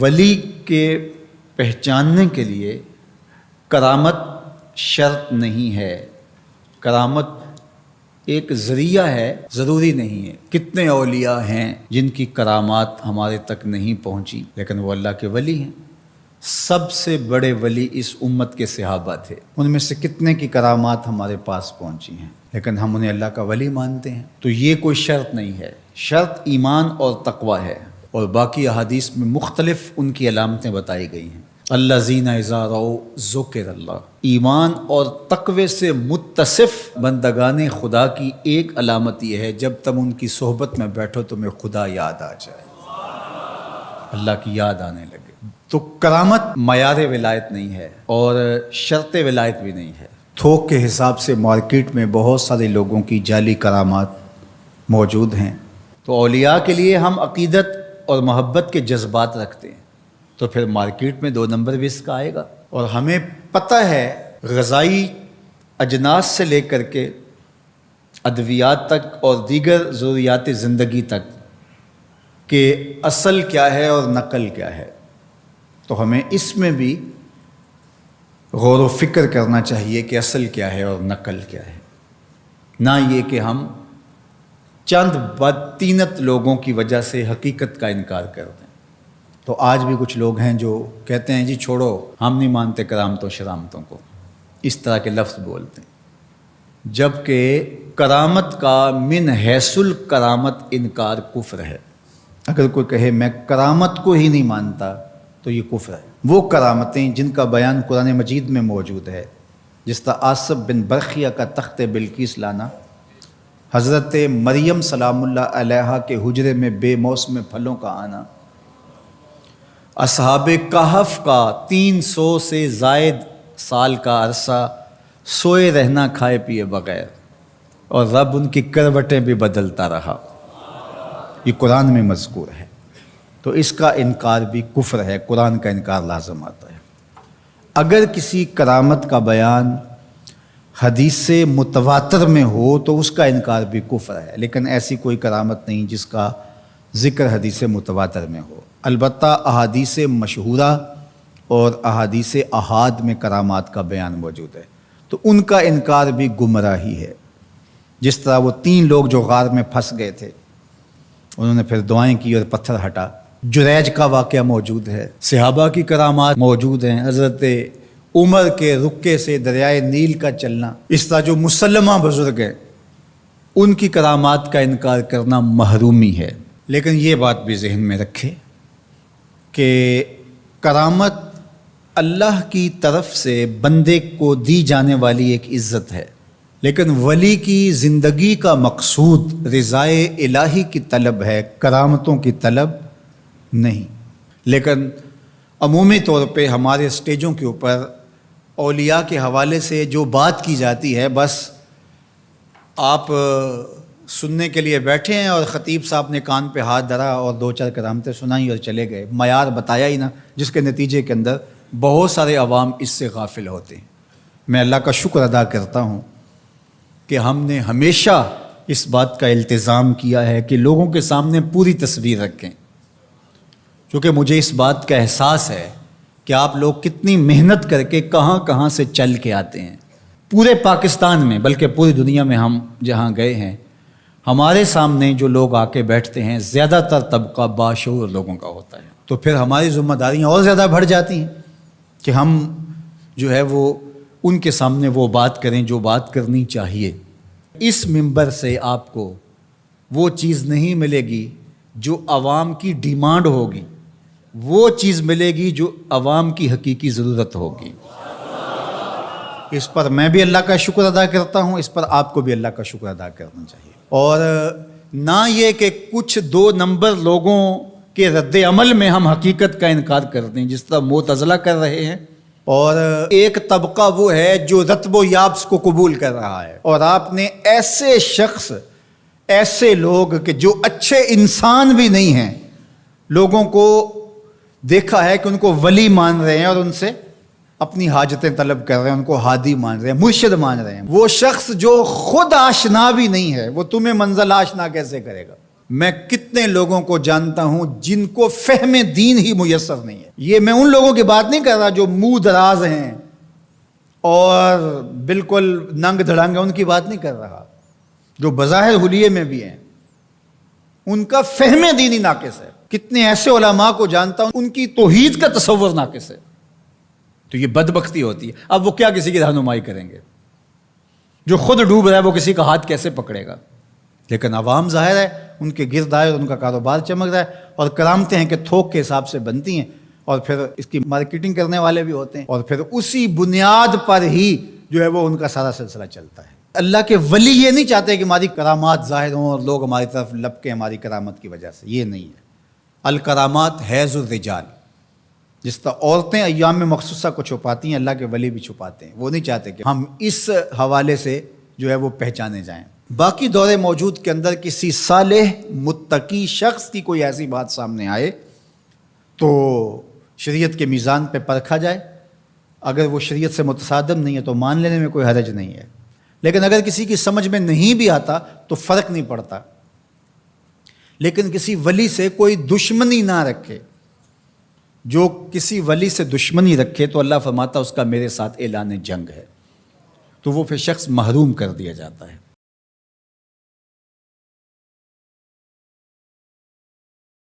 ولی کے پہچاننے کے لیے کرامت شرط نہیں ہے، کرامت ایک ذریعہ ہے، ضروری نہیں ہے۔ کتنے اولیاء ہیں جن کی کرامات ہمارے تک نہیں پہنچی لیکن وہ اللہ کے ولی ہیں۔ سب سے بڑے ولی اس امت کے صحابہ تھے، ان میں سے کتنے کی کرامات ہمارے پاس پہنچی ہیں لیکن ہم انہیں اللہ کا ولی مانتے ہیں۔ تو یہ کوئی شرط نہیں ہے، شرط ایمان اور تقوی ہے، اور باقی احادیث میں مختلف ان کی علامتیں بتائی گئی ہیں۔ الذین اذا رأوا ذکر اللہ، ایمان اور تقوی سے متصف بندگان خدا کی ایک علامت یہ ہے جب تم ان کی صحبت میں بیٹھو تمہیں خدا یاد آ جائے، اللہ کی یاد آنے لگے۔ تو کرامت معیار ولایت نہیں ہے اور شرط ولایت بھی نہیں ہے۔ تھوک کے حساب سے مارکیٹ میں بہت سارے لوگوں کی جعلی کرامات موجود ہیں، تو اولیاء کے لیے ہم عقیدت اور محبت کے جذبات رکھتے ہیں، تو پھر مارکیٹ میں 2 نمبر بھی اس کا آئے گا۔ اور ہمیں پتہ ہے غذائی اجناس سے لے کر کے ادویات تک اور دیگر ضروریات زندگی تک کہ اصل کیا ہے اور نقل کیا ہے، تو ہمیں اس میں بھی غور و فکر کرنا چاہیے کہ اصل کیا ہے اور نقل کیا ہے، نہ یہ کہ ہم چند بدطینت لوگوں کی وجہ سے حقیقت کا انکار کر دیں۔ تو آج بھی کچھ لوگ ہیں جو کہتے ہیں جی چھوڑو، ہم نہیں مانتے کرامتوں شرامتوں کو، اس طرح کے لفظ بولتے ہیں، جبکہ کرامت کا من حیث الکرامت انکار کفر ہے۔ اگر کوئی کہے میں کرامت کو ہی نہیں مانتا تو یہ کفر ہے۔ وہ کرامتیں جن کا بیان قرآن مجید میں موجود ہے، جس طرح آصف بن برخیہ کا تخت بلقیس لانا، حضرت مریم سلام اللہ علیہا کے حجرے میں بے موسم پھلوں کا آنا، اصحاب کہف کا 300 سے زائد سال کا عرصہ سوئے رہنا کھائے پیے بغیر، اور رب ان کی کروٹیں بھی بدلتا رہا، یہ قرآن میں مذکور ہے۔ تو اس کا انکار بھی کفر ہے، قرآن کا انکار لازم آتا ہے۔ اگر کسی کرامت کا بیان حدیث متواتر میں ہو تو اس کا انکار بھی کفر ہے، لیکن ایسی کوئی کرامت نہیں جس کا ذکر حدیث متواتر میں ہو۔ البتہ احادیث مشہورہ اور احادیث احاد میں کرامات کا بیان موجود ہے، تو ان کا انکار بھی گمراہی ہے۔ جس طرح وہ 3 لوگ جو غار میں پھنس گئے تھے، انہوں نے پھر دعائیں کی اور پتھر ہٹا۔ جریج کا واقعہ موجود ہے، صحابہ کی کرامات موجود ہیں، حضرت عمر کے رکے سے دریائے نیل کا چلنا، اس طرح جو مسلمہ بزرگ ہیں ان کی کرامات کا انکار کرنا محرومی ہے۔ لیکن یہ بات بھی ذہن میں رکھے کہ کرامت اللہ کی طرف سے بندے کو دی جانے والی ایک عزت ہے، لیکن ولی کی زندگی کا مقصود رضائے الہی کی طلب ہے، کرامتوں کی طلب نہیں۔ لیکن عمومی طور پہ ہمارے اسٹیجوں کے اوپر اولیاء کے حوالے سے جو بات کی جاتی ہے، بس آپ سننے کے لیے بیٹھے ہیں اور خطیب صاحب نے کان پہ ہاتھ دھرا اور 2-4 کرامتیں سنائیں اور چلے گئے، معیار بتایا ہی نہ، جس کے نتیجے کے اندر بہت سارے عوام اس سے غافل ہوتے ہیں۔ میں اللہ کا شکر ادا کرتا ہوں کہ ہم نے ہمیشہ اس بات کا التزام کیا ہے کہ لوگوں کے سامنے پوری تصویر رکھیں، کیونکہ مجھے اس بات کا احساس ہے کہ آپ لوگ کتنی محنت کر کے کہاں کہاں سے چل کے آتے ہیں۔ پورے پاکستان میں بلکہ پوری دنیا میں ہم جہاں گئے ہیں، ہمارے سامنے جو لوگ آ کے بیٹھتے ہیں زیادہ تر طبقہ باشعور لوگوں کا ہوتا ہے، تو پھر ہماری ذمہ داریاں اور زیادہ بڑھ جاتی ہیں کہ ہم جو ہے وہ ان کے سامنے وہ بات کریں جو بات کرنی چاہیے۔ اس منبر سے آپ کو وہ چیز نہیں ملے گی جو عوام کی ڈیمانڈ ہوگی، وہ چیز ملے گی جو عوام کی حقیقی ضرورت ہوگی۔ اس پر میں بھی اللہ کا شکر ادا کرتا ہوں، اس پر آپ کو بھی اللہ کا شکر ادا کرنا چاہیے، اور نہ یہ کہ کچھ 2 نمبر لوگوں کے رد عمل میں ہم حقیقت کا انکار کر دیں، جس طرح معتزلہ کر رہے ہیں، اور ایک طبقہ وہ ہے جو رتب و یابس کو قبول کر رہا ہے، اور آپ نے ایسے شخص، ایسے لوگ کہ جو اچھے انسان بھی نہیں ہیں، لوگوں کو دیکھا ہے کہ ان کو ولی مان رہے ہیں اور ان سے اپنی حاجتیں طلب کر رہے ہیں، ان کو ہادی مان رہے ہیں، مرشد مان رہے ہیں۔ وہ شخص جو خود آشنا بھی نہیں ہے، وہ تمہیں منزل آشنا کیسے کرے گا؟ میں کتنے لوگوں کو جانتا ہوں جن کو فہم دین ہی میسر نہیں ہے. یہ میں ان لوگوں کی بات نہیں کر رہا جو منہ دراز ہیں اور بالکل ننگ دھڑنگ ہیں، ان کی بات نہیں کر رہا. جو بظاہر حلیے میں بھی ہیں ان کا فہم دین ہی ناقص ہے. کتنے ایسے علماء کو جانتا ہوں ان کی توحید کا تصور ناقص ہے. تو یہ بدبختی ہوتی ہے. اب وہ کیا کسی کی رہنمائی کریں گے؟ جو خود ڈوب رہا ہے وہ کسی کا ہاتھ کیسے پکڑے گا؟ لیکن عوام ظاہر ہے ان کے گرد آئے، ان کا کاروبار چمک رہا ہے، اور کرامتیں ہیں کہ تھوک کے حساب سے بنتی ہیں، اور پھر اس کی مارکیٹنگ کرنے والے بھی ہوتے ہیں، اور پھر اسی بنیاد پر ہی جو ہے وہ ان کا سارا سلسلہ چلتا ہے. اللہ کے ولی یہ نہیں چاہتے کہ ہماری کرامات ظاہر ہوں اور لوگ ہماری طرف لپکیں ہماری کرامت کی وجہ سے. یہ نہیں ہے. الکرامات حیض الرجال، جس طرح عورتیں ایام مخصوصہ کو چھپاتی ہیں، اللہ کے ولی بھی چھپاتے ہیں. وہ نہیں چاہتے کہ ہم اس حوالے سے جو ہے وہ پہچانے جائیں. باقی دور موجود کے اندر کسی صالح متقی شخص کی کوئی ایسی بات سامنے آئے تو شریعت کے میزان پہ پرکھا جائے. اگر وہ شریعت سے متصادم نہیں ہے تو مان لینے میں کوئی حرج نہیں ہے. لیکن اگر کسی کی سمجھ میں نہیں بھی آتا تو فرق نہیں پڑتا. لیکن کسی ولی سے کوئی دشمنی نہ رکھے. جو کسی ولی سے دشمنی رکھے تو اللہ فرماتا اس کا میرے ساتھ اعلان جنگ ہے، تو وہ پھر شخص محروم کر دیا جاتا ہے.